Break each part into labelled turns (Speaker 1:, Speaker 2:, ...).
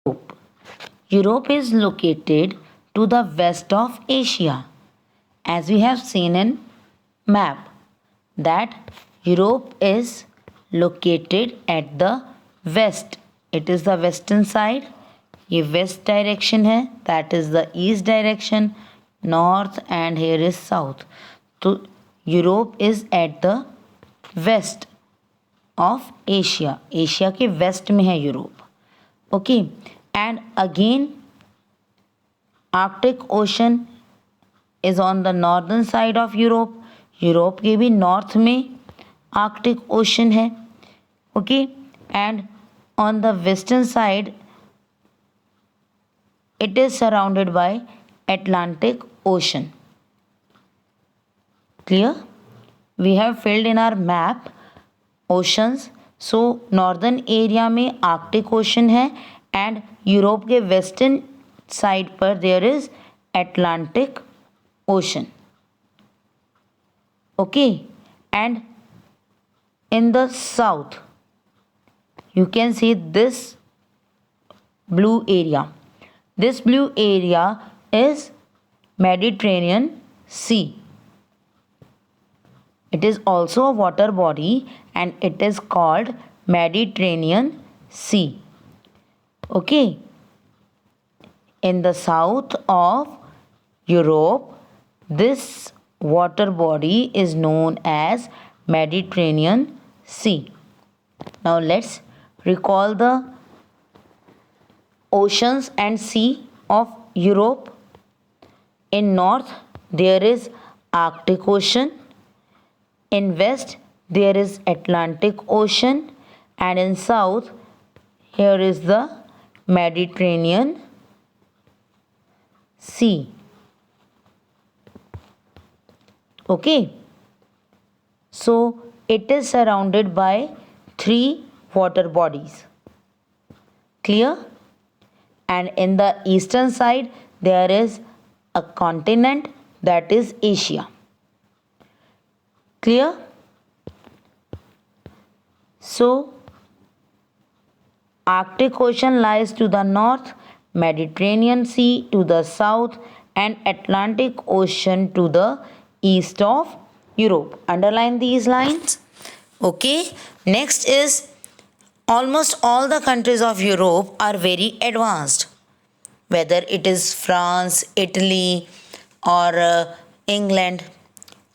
Speaker 1: Europe. Europe is located to the west of Asia. As we have seen in map that Europe is located at the west. It is the western side. ये west direction है, that is the east direction, north and here is south. तो Europe is at the west of Asia. Asia के west में है Europe. Okay, and again Arctic Ocean is on the northern side of Europe. Europe के भी north में Arctic Ocean है. Okay, and on the western side it is surrounded by Atlantic Ocean. Clear? We have filled in our map oceans. So northern area में Arctic Ocean है and Europe के western side पर there is Atlantic Ocean. Okay, and in the south you can see this blue area. This blue area is Mediterranean Sea. It is also a water body and it is called Mediterranean Sea. Okay, in the south of Europe, this water body is known as Mediterranean Sea. Now let's recall the oceans and sea of Europe. In north there is Arctic Ocean, in west there is Atlantic Ocean, and in south here is the Mediterranean Sea. Okay, so it is surrounded by 3 water bodies. Clear? And in the eastern side there is a continent, that is Asia. Clear? So Arctic Ocean lies to the north, Mediterranean Sea to the south, and Atlantic Ocean to the east of Europe. Underline these lines. Okay, next is almost all the countries of Europe are very advanced, whether it is France, Italy or England.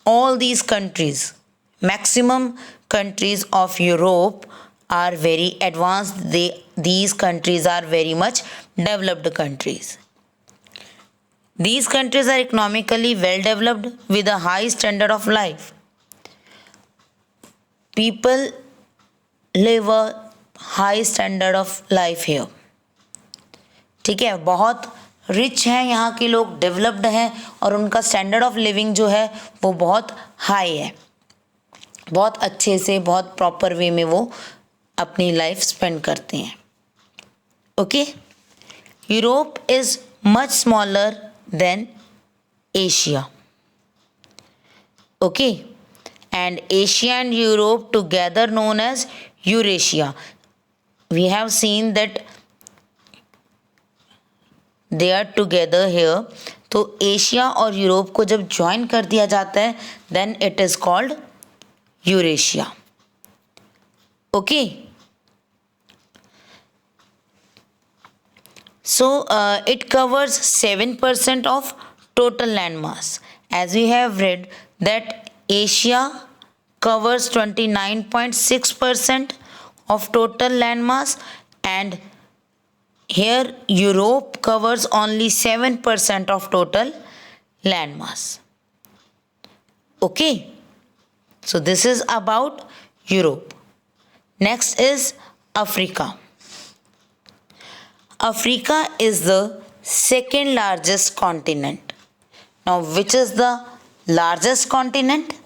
Speaker 1: All these countries, maximum countries of Europe are very advanced. These countries are very much developed countries. These countries are economically well developed with a high standard of life. People live a high standard of life here. ठीक है, बहुत rich हैं यहाँ के लोग, developed हैं और उनका स्टैंडर्ड ऑफ लिविंग जो है वो बहुत हाई है. बहुत अच्छे से, बहुत प्रॉपर वे में वो अपनी लाइफ स्पेंड करते हैं. Okay, Europe is much smaller than Asia. Okay, and Asia and Europe together known as Eurasia. We have seen that they are together here. तो एशिया और यूरोप को जब ज्वाइन कर दिया जाता है then it is called Eurasia. Okay. So it covers 7% of total land mass. As we have read that Asia covers 29.6% of total land mass and here Europe covers only 7% of total land mass. Okay, so this is about Europe. Next is Africa. Africa is the second largest continent. Now, which is the largest continent?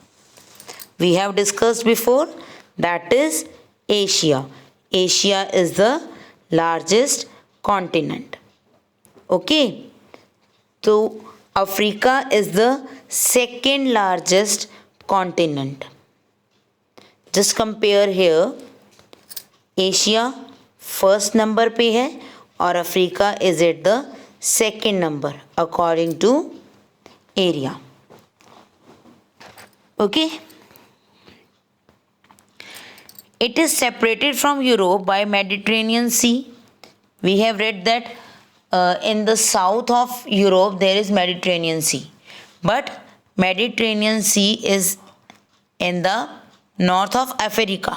Speaker 1: We have discussed before, that is Asia. Asia is the largest continent. Okay, so Africa is the second largest continent. Just compare here, Asia first number पे है और Africa is at the second number according to area. Okay. It is separated from Europe by Mediterranean Sea. We have read that in the south of Europe there is Mediterranean Sea, but Mediterranean Sea is in the north of Africa.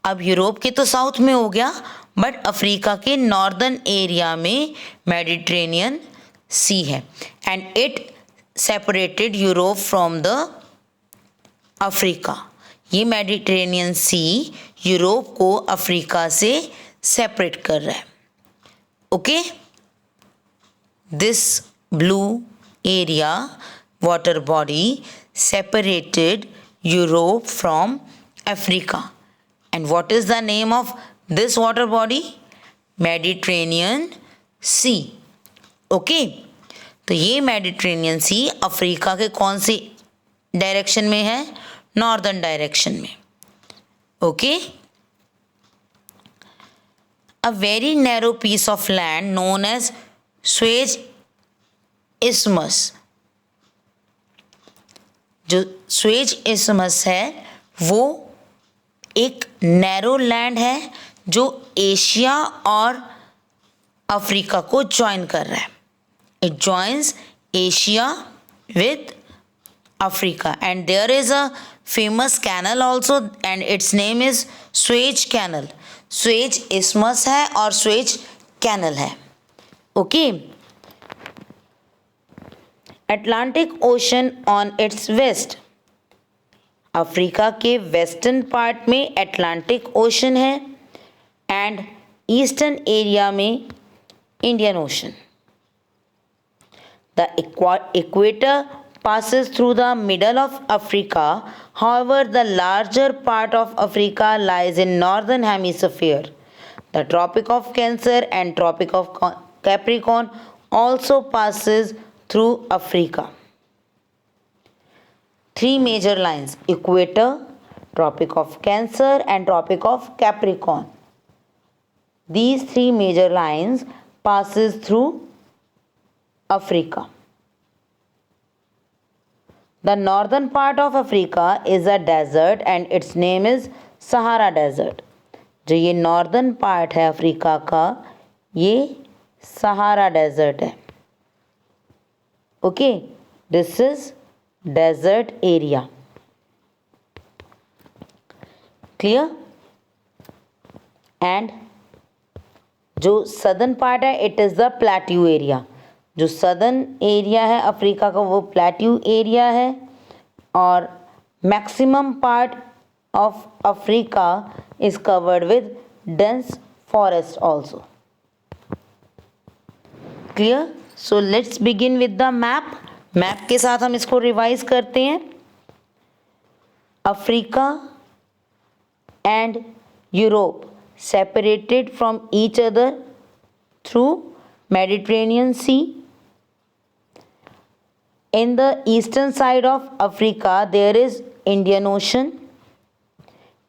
Speaker 1: अब Europe के तो south में हो गया, but Africa के northern area में Mediterranean Sea है and it separated Europe from the Africa. ये मेडिटेरेनियन सी यूरोप को अफ्रीका से सेपरेट कर रहा है. Okay, this blue area water body separated Europe from Africa. And what is the name of this water body? Mediterranean Sea. Okay, तो ये Mediterranean सी Africa के कौन सी डायरेक्शन में है? नॉर्दर्न डायरेक्शन में. Okay, a very narrow piece of land known as Suez isthmus. जो Suez इस्मस है वो एक नैरो लैंड है जो एशिया और अफ्रीका को ज्वाइन कर रहा है. It joins Asia with Africa and there is a famous canal also and its name is Suez Canal. Suez Isthmus है और Suez Canal है. Okay, Atlantic Ocean on its west. Africa के western part में Atlantic Ocean है and eastern area में Indian ocean. The equator passes through the middle of Africa. However, the larger part of Africa lies in northern hemisphere. The Tropic of Cancer and Tropic of Capricorn also passes through Africa. Three major lines: equator, Tropic of Cancer and Tropic of Capricorn. These three major lines passes through Africa. The northern part of Africa is a desert and its name is Sahara Desert. जो ये northern part है Africa का ये Sahara desert है. Okay, this is desert area. Clear? And जो southern part है it is the plateau area. जो southern area है अफ्रीका का वो प्लेट्यू एरिया है और maximum part of Africa is covered with dense forest also. Clear? So let's begin with the map. Map के साथ हम इसको रिवाइज करते हैं. Africa and Europe separated from each other through Mediterranean Sea. In the eastern side of Africa there is Indian Ocean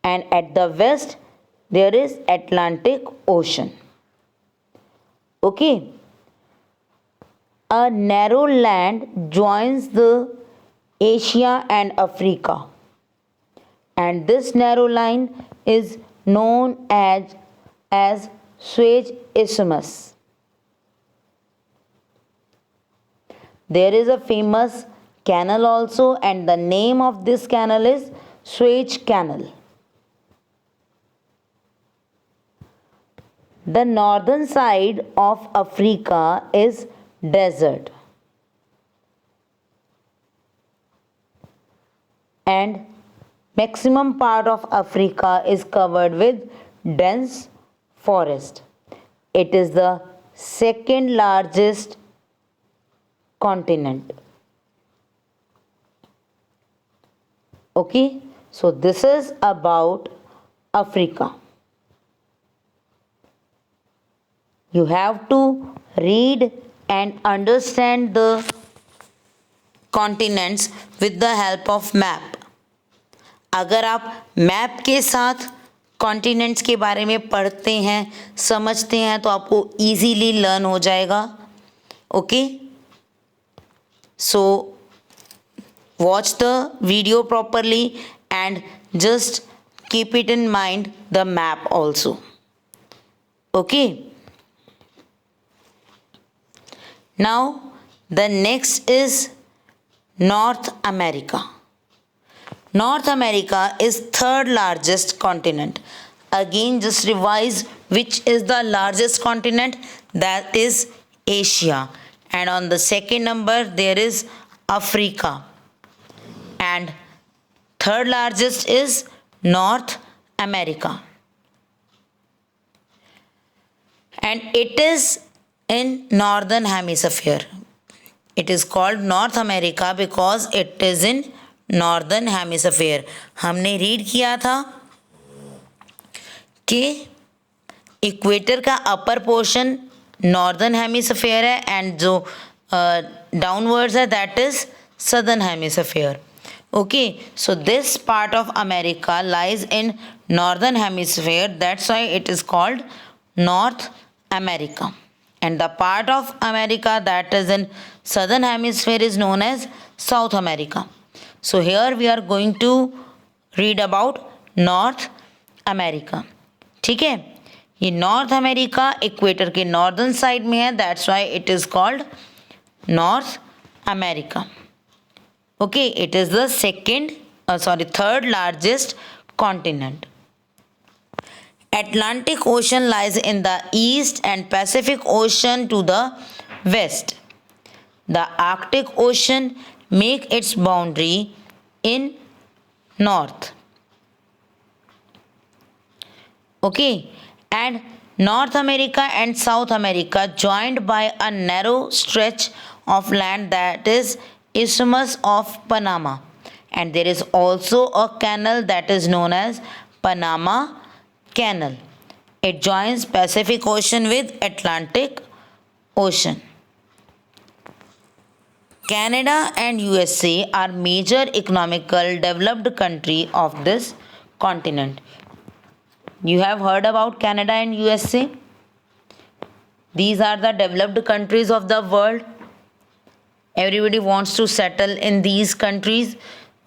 Speaker 1: and at the west there is Atlantic Ocean. Okay, a narrow land joins the Asia and Africa and this narrow line is known as Suez Isthmus. There is a famous canal also and the name of this canal is Suez Canal. The northern side of Africa is desert and maximum part of Africa is covered with dense forest. It is the second largest continent. Okay, so this is about Africa. You have to read and understand the continents with the help of map. अगर आप map के साथ continents के बारे में पढ़ते हैं, समझते हैं तो आपको इजीली लर्न हो जाएगा. Okay, so watch the video properly and just keep it in mind the map also. Okay, now the next is North America. North America is third largest continent. Again, just revise which is the largest continent, that is Asia, and on the second number there is Africa, and third largest is North America, and it is in northern hemisphere. It is called North America because it is in northern hemisphere. हमने read किया था कि equator का upper portion northern hemisphere है and जो downwards है that is southern hemisphere. Okay, so this part of America lies in northern hemisphere, that's why it is called North America, and the part of America that is in southern hemisphere is known as South America. So here we are going to read about North America. ठीक है, ये north America equator के northern side में है, that's why it is called north America. Okay, it is the third largest continent. Atlantic Ocean lies in the east and Pacific Ocean to the west. The Arctic Ocean make its boundary in north. Okay, and North America and South America joined by a narrow stretch of land that is Isthmus of Panama, and there is also a canal that is known as Panama Canal. It joins Pacific Ocean with Atlantic Ocean. Canada and USA are major economical developed country of this continent. You have heard about Canada and USA. These are the developed countries of the world. Everybody wants to settle in these countries.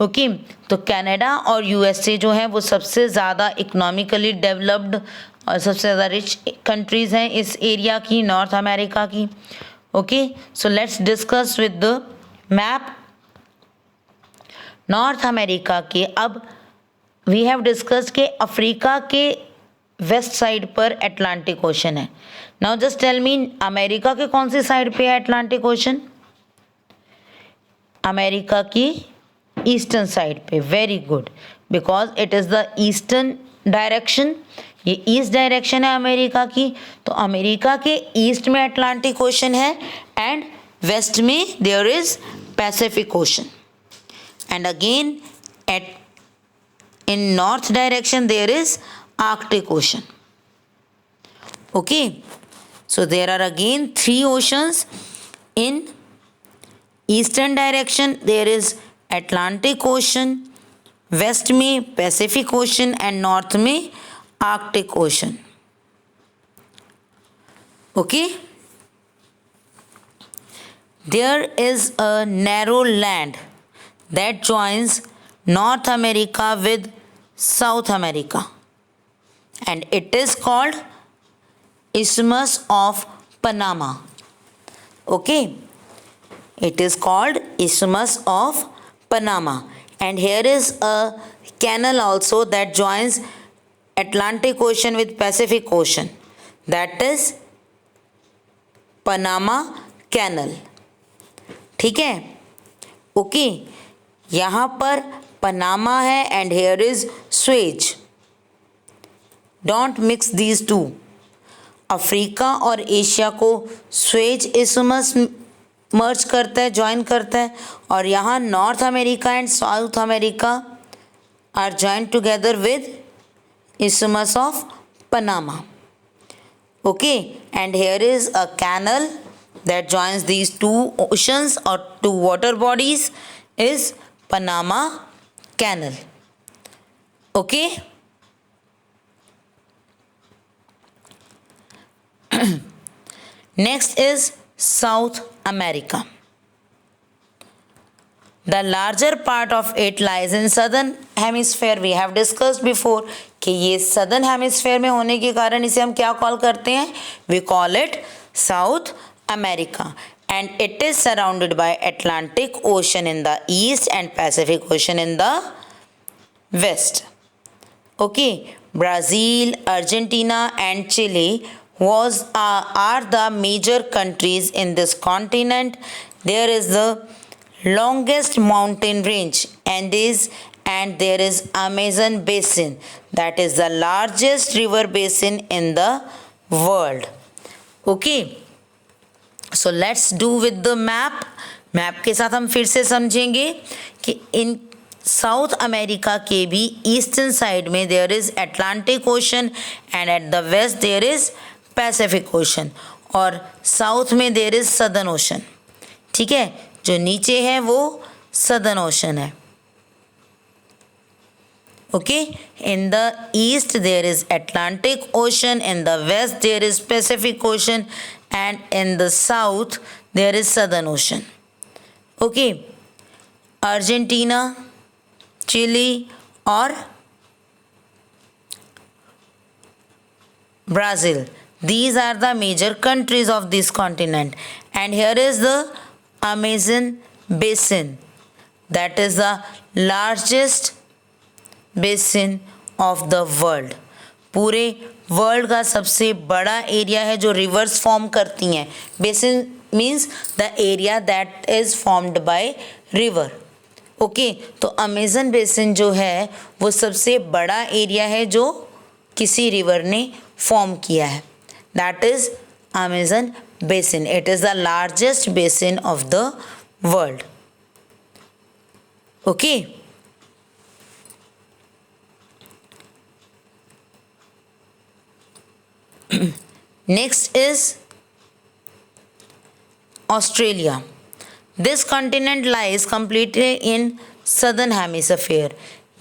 Speaker 1: Okay, तो Canada और USA जो है वो सबसे ज़्यादा economically developed और सबसे ज़्यादा रिच कंट्रीज़ हैं इस एरिया की, नॉर्थ अमेरिका की. Okay, so let's discuss with the map. North America के अब वी हैव डिस्कस्ड के अफ्रीका के वेस्ट साइड पर अटलांटिक ओशन है. Now just tell me, America के कौन सी साइड पे है अटलांटिक ओशन? अमेरिका की ईस्टर्न साइड पे. Very good, because it is the eastern direction. ये ईस्ट डायरेक्शन है अमेरिका की, तो अमेरिका के ईस्ट में अटलांटिक ओशन है एंड वेस्ट में there is Pacific Ocean, and again at in north direction there is Arctic Ocean. Okay, so there are again three oceans. In eastern direction there is Atlantic Ocean, west में Pacific Ocean and north में Arctic Ocean. Okay, there is a narrow land that joins North America with South America, and it is called Isthmus of Panama. Okay, it is called Isthmus of Panama, and here is a canal also that joins Atlantic Ocean with Pacific Ocean, that is Panama Canal. ठीक है, okay, यहाँ पर Panama है and here is Suez. Don't mix these two. Africa और Asia को Suez isthmus merge करता है, join करता है, और यहाँ North America and South America are join together with isthmus of Panama. Okay, and here is a canal that joins these two oceans or two water bodies is Panama Canal. Okay, Next is South America. The larger part of it lies in southern hemisphere. We have discussed before कि ये southern hemisphere में होने के कारण इसे हम क्या call करते हैं? We call it South America. And it is surrounded by Atlantic Ocean in the east and Pacific Ocean in the west. Okay, Brazil, Argentina and Chile are the major countries in this continent. There is the longest mountain range and there is Amazon basin, that is the largest river basin in the world. Okay, so let's do with the map. Map के साथ हम फिर से समझेंगे कि इन south America के भी eastern side में there is Atlantic Ocean and at the west there is Pacific Ocean और साउथ में देयर इज सदर्न ओशन. ठीक है, जो नीचे है वो सदर्न ओशन है. Okay, in the east there is Atlantic Ocean, in the west there is Pacific Ocean and in the south there is Southern Ocean. Okay, Argentina, Chile और Brazil, these are the major countries of this continent. And here is the Amazon basin, that is the largest basin of the world. पूरे world का सबसे बड़ा area है जो reverse form करती हैं. Basin means the area that is formed by river. Okay, तो Amazon basin जो है वो सबसे बड़ा एरिया है जो किसी रिवर ने फॉर्म किया है. That is Amazon basin. It is the largest basin of the world. Okay, next is Australia. This continent lies completely in southern hemisphere.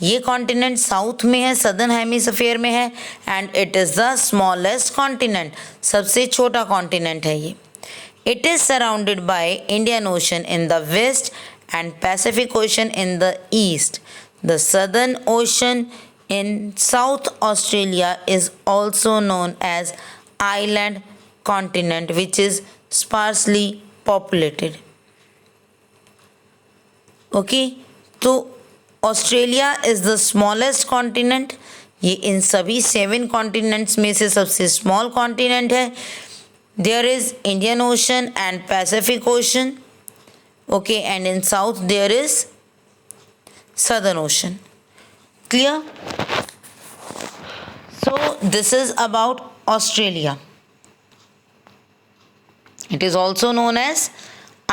Speaker 1: ये कॉन्टिनेंट साउथ में है, सदर्न हेमिस्फीयर में है and it is the smallest continent. सबसे छोटा continent है ये. It is surrounded by Indian Ocean in the west and Pacific Ocean in the east. The Southern Ocean in South Australia is also known as island continent, which is sparsely populated. Okay, तो Australia is the smallest continent. ये इन सभी 7 continents में से सबसे small continent है. There is Indian Ocean and Pacific Ocean. Okay, and in south there is Southern Ocean. Clear? So this is about Australia. It is also known as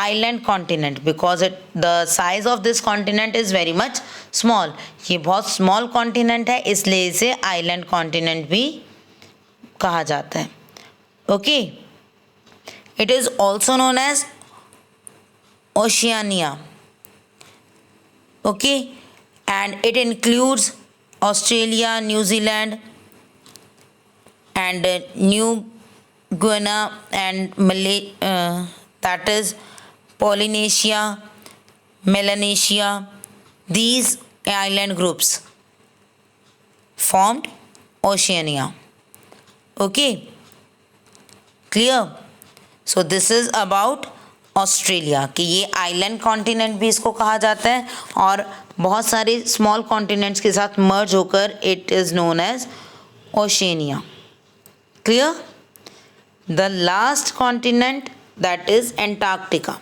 Speaker 1: island continent because the size of this continent is very much small. ये बहुत small continent है, इसलिए इसे island continent भी कहा जाता है. Okay. It is also known as Oceania. Okay. And it includes Australia, New Zealand and New Guinea and that is Polynesia, Melanesia. These island groups formed Oceania. Okay, clear? So this is about Australia कि ये island continent भी इसको कहा जाता है और बहुत सारे स्मॉल कॉन्टिनेंट्स के साथ मर्ज होकर it is known as Oceania. Clear? The last continent that is Antarctica.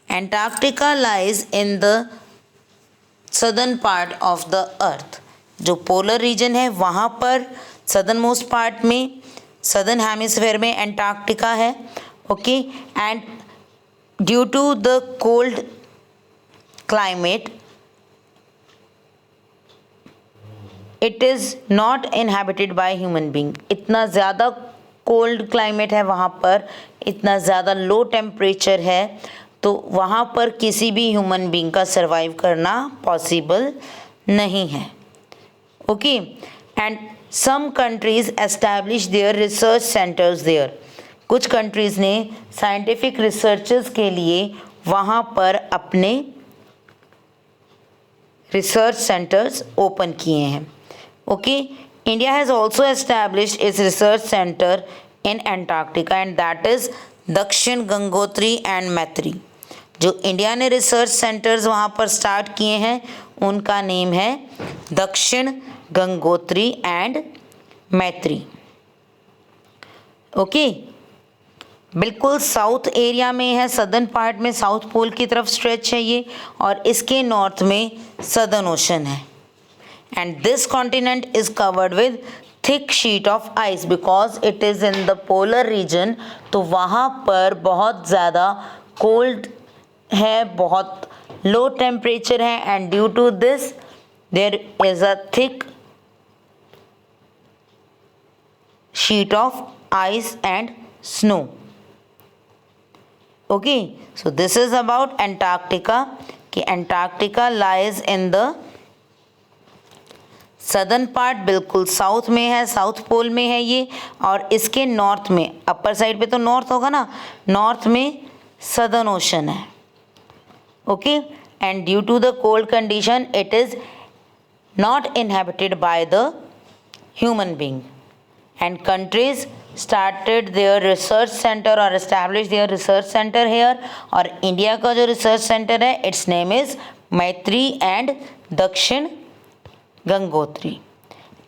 Speaker 1: Antarctica lies in the southern part of the earth. जो पोलर रीजन है वहाँ पर सदर्न मोस्ट पार्ट में सदर्न हेमिस्फीयर में Antarctica है. Okay, and due to the cold climate it is not inhabited by human being. इतना ज़्यादा cold climate है वहाँ पर, इतना ज़्यादा लो टेम्परेचर है, तो वहाँ पर किसी भी ह्यूमन बीइंग का सर्वाइव करना पॉसिबल नहीं है. Okay, and Some countries establish their research centers there. कुछ कंट्रीज़ ने साइंटिफिक रिसर्चेस के लिए वहाँ पर अपने रिसर्च सेंटर्स ओपन किए हैं. Okay, India has also established it's research centre in Antarctica and that is दक्षिण गंगोत्री एंड मैत्री. जो इंडिया ने रिसर्च सेंटर्स वहाँ पर स्टार्ट किए हैं उनका नेम है दक्षिण गंगोत्री एंड मैत्री. ओके, बिल्कुल साउथ एरिया में है, सदर्न पार्ट में साउथ पोल की तरफ स्ट्रेच है ये, और इसके नॉर्थ में सदर्न ओशन है. And this continent is covered with thick sheet of ice because it is in the polar region. तो वहाँ पर बहुत ज़्यादा कोल्ड है, बहुत लो टेम्परेचर है, and due to this there is a thick sheet of ice and snow. Okay, so this is about Antarctica कि Antarctica lies in the southern part, बिल्कुल साउथ में है, साउथ पोल में है ये, और इसके नॉर्थ में, अपर साइड पे तो नॉर्थ होगा ना, नॉर्थ में सदर्न ओशन है. Okay, and due to the cold condition it is not inhabited by the human being. And countries started their research center or established their research center here. और India का जो research centre है its name is मैत्री and दक्षिण Gangotri,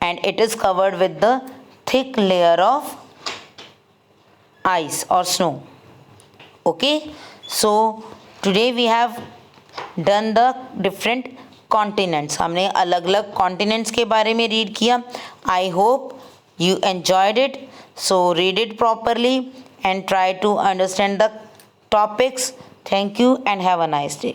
Speaker 1: and it is covered with the thick layer of ice or snow. Okay, so today we have done the different continents. हमने अलग अलग continents के बारे में रीड किया. I hope you enjoyed it, so read it properly and try to understand the topics. Thank you and have a nice day.